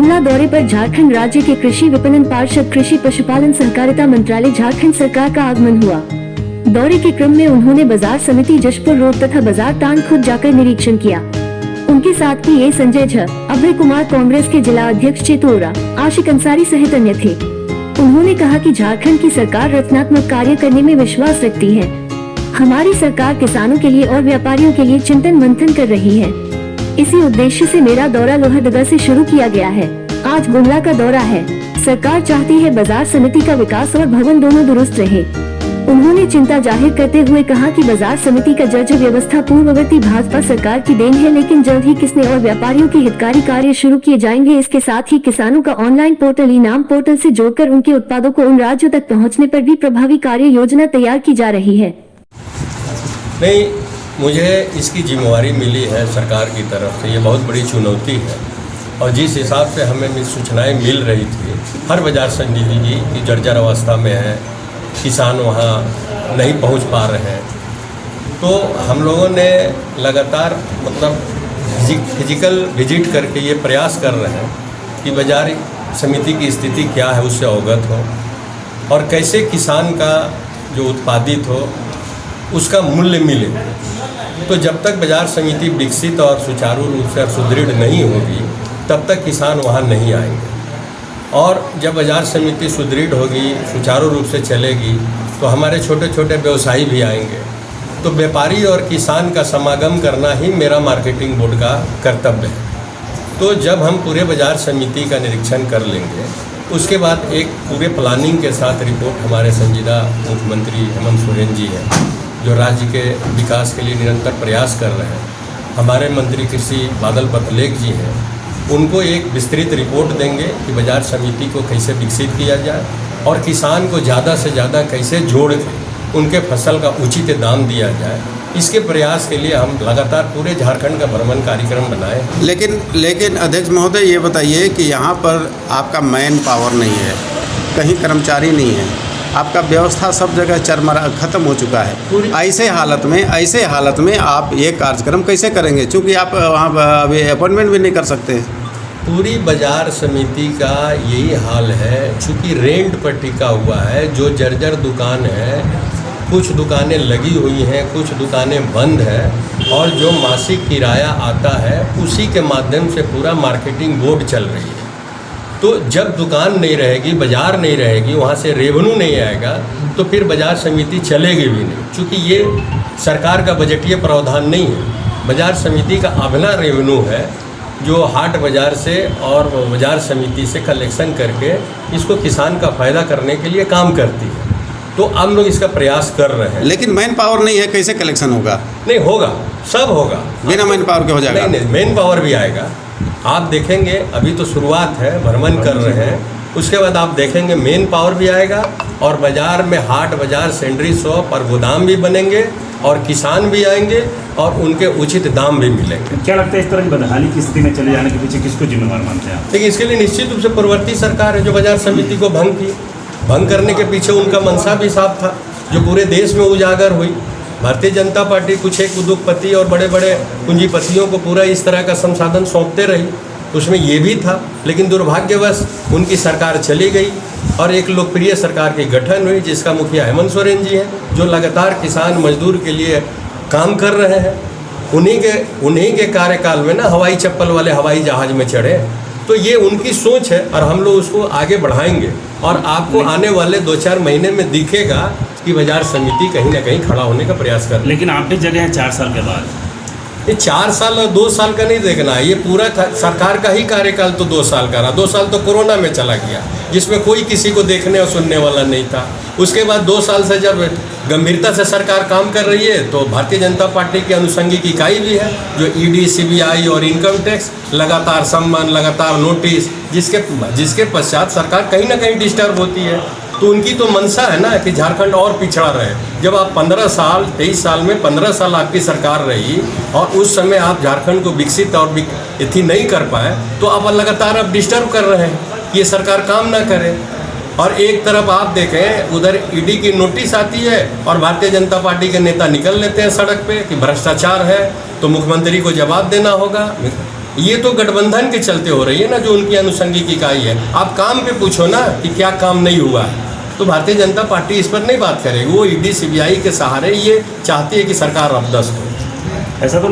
गुमला दौरे पर झारखंड राज्य के कृषि विपणन पार्षद कृषि पशुपालन सहकारिता मंत्रालय झारखंड सरकार का आगमन हुआ। दौरे के क्रम में उन्होंने बाजार समिति जशपुर रोड तथा बाजार टांग खुद जाकर निरीक्षण किया। उनके साथ पीए संजय झा, अभय कुमार, कांग्रेस के जिला अध्यक्ष चेतोरा, आशिक अंसारी सहित अन्य थे। उन्होंने कहा कि झारखंड की सरकार रचनात्मक कार्य करने में विश्वास रखती है। हमारी सरकार किसानों के लिए और व्यापारियों के लिए चिंतन मंथन कर रही है। इसी उद्देश्य से मेरा दौरा लोहरदगा से शुरू किया गया है। आज गुमला का दौरा है। सरकार चाहती है बाजार समिति का विकास और भवन दोनों दुरुस्त रहे। उन्होंने चिंता जाहिर करते हुए कहा कि बाजार समिति का जर्जर व्यवस्था पूर्ववर्ती भाजपा सरकार की देन है, लेकिन जल्द ही किसने और व्यापारियों के हितकारी कार्य शुरू किए जाएंगे। इसके साथ ही किसानों का ऑनलाइन पोर्टल इनाम पोर्टल से जोड़कर उनके उत्पादों को उन राज्यों तक पहुँचने पर भी प्रभावी कार्य योजना तैयार की जा रही है। नहीं, मुझे इसकी जिम्मेवारी मिली है सरकार की तरफ से। ये बहुत बड़ी चुनौती है और जिस हिसाब से हमें सूचनाएं मिल रही थी, हर बाजार समिति की जर्जर अवस्था में है, किसान वहाँ नहीं पहुँच पा रहे हैं। तो हम लोगों ने लगातार फिजिकल विजिट करके ये प्रयास कर रहे हैं कि बाजार समिति की स्थिति क्या है उससे अवगत हो और कैसे किसान का जो उत्पादित हो उसका मूल्य मिले। तो जब तक बाजार समिति विकसित और सुचारू रूप से सुदृढ़ नहीं होगी तब तक किसान वहाँ नहीं आएंगे। और जब बाजार समिति सुदृढ़ होगी, सुचारू रूप से चलेगी तो हमारे छोटे छोटे व्यवसायी भी आएंगे। तो व्यापारी और किसान का समागम करना ही मेरा मार्केटिंग बोर्ड का कर्तव्य है। तो जब हम पूरे बाजार समिति का निरीक्षण कर लेंगे उसके बाद एक पूरे प्लानिंग के साथ रिपोर्ट हमारे संजीदा मुख्यमंत्री हेमंत सोरेन जी हैं जो राज्य के विकास के लिए निरंतर प्रयास कर रहे हैं। हमारे मंत्री कृषि बादल पत्रलेख जी हैं, उनको एक विस्तृत रिपोर्ट देंगे कि बाजार समिति को कैसे विकसित किया जाए और किसान को ज़्यादा से ज़्यादा कैसे जोड़ के उनके फसल का उचित दाम दिया जाए। इसके प्रयास के लिए हम लगातार पूरे झारखंड का भ्रमण कार्यक्रम बनाए। लेकिन अध्यक्ष महोदय, ये बताइए कि यहाँ पर आपका मैन पावर नहीं है, कहीं कर्मचारी नहीं है, आपका व्यवस्था सब जगह चरमरा खत्म हो चुका है। ऐसे हालत में आप ये कार्यक्रम कैसे करेंगे, चूँकि आप वहाँ अभी अपॉइंटमेंट भी नहीं कर सकते। पूरी बाजार समिति का यही हाल है, चूँकि रेंट पर टिका हुआ है। जो जर्जर दुकान है, कुछ दुकानें लगी हुई हैं, कुछ दुकानें बंद हैं और जो मासिक किराया आता है उसी के माध्यम से पूरा मार्केटिंग बोर्ड चल रही है। तो जब दुकान नहीं रहेगी, बाजार नहीं रहेगी, वहाँ से रेवेन्यू नहीं आएगा तो फिर बाजार समिति चलेगी भी नहीं। चूँकि ये सरकार का बजटीय प्रावधान नहीं है। बाजार समिति का अपना रेवेन्यू है जो हाट बाज़ार से और बाजार समिति से कलेक्शन करके इसको किसान का फ़ायदा करने के लिए काम करती है। तो हम लोग इसका प्रयास कर रहे हैं। लेकिन मैन पावर नहीं है, कैसे कलेक्शन होगा? नहीं होगा, सब होगा। बिना मैन पावर के हो जाएगा? नहीं, मैन पावर भी आएगा। आप देखेंगे, अभी तो शुरुआत है, भ्रमण कर रहे हैं, उसके बाद आप देखेंगे मेन पावर भी आएगा और बाज़ार में हाट बाज़ार सेंट्री शॉप और गोदाम भी बनेंगे और किसान भी आएंगे और उनके उचित दाम भी मिलेंगे। क्या लगता है इस तरह की बदहाली की स्थिति में चले जाने के पीछे किसको जिम्मेवार मानते हैं आप? देखिए, इसके लिए निश्चित रूप से पूर्ववर्ती सरकार है जो बाजार समिति को भंग करने के पीछे उनका मंशा भी साफ था, जो पूरे देश में उजागर हुई। भारतीय जनता पार्टी कुछ एक उद्योगपति और बड़े बड़े पूंजीपतियों को पूरा इस तरह का संसाधन सौंपते रही, उसमें ये भी था। लेकिन दुर्भाग्यवश उनकी सरकार चली गई और एक लोकप्रिय सरकार की गठन हुई जिसका मुखिया हेमंत सोरेन जी हैं, जो लगातार किसान मजदूर के लिए काम कर रहे हैं। उन्हीं के कार्यकाल में ना हवाई चप्पल वाले हवाई जहाज में चढ़े। तो ये उनकी सोच है और हम लोग उसको आगे बढ़ाएंगे और आपको आने वाले 2-4 महीने में दिखेगा कि बाजार समिति कहीं ना कहीं खड़ा होने का प्रयास कर। लेकिन आप भी जगह हैं 4 साल के बाद। ये 4 साल और 2 साल का नहीं देखना है, ये पूरा सरकार का ही कार्यकाल तो 2 साल का रहा। 2 साल तो कोरोना में चला गया जिसमें कोई किसी को देखने और सुनने वाला नहीं था। उसके बाद 2 साल से जब गंभीरता से सरकार काम कर रही है तो भारतीय जनता पार्टी की अनुषंगिक इकाई भी है जो ईडी, सीबीआई और इनकम टैक्स लगातार सम्मान, लगातार नोटिस, जिसके पश्चात सरकार कहीं ना कहीं डिस्टर्ब होती है। तो उनकी तो मंशा है ना कि झारखंड और पिछड़ा रहे। जब आप 23 साल में 15 साल आपकी सरकार रही और उस समय आप झारखंड को विकसित और इतनी नहीं कर पाए तो आप लगातार अब डिस्टर्ब कर रहे हैं कि ये सरकार काम ना करे। और एक तरफ आप देखें उधर ईडी की नोटिस आती है और भारतीय जनता पार्टी के नेता निकल लेते हैं सड़क पे कि भ्रष्टाचार है तो मुख्यमंत्री को जवाब देना होगा। ये तो गठबंधन के चलते हो रही है ना, जो उनकी अनुषंगिक इकाई है। आप काम पे पूछो ना कि क्या काम नहीं हुआ है, तो भारतीय जनता पार्टी इस पर नहीं बात करेगी। वो ईडी सीबीआई के सहारे ये चाहती है कि सरकार अपदस्थ हो। ऐसा तो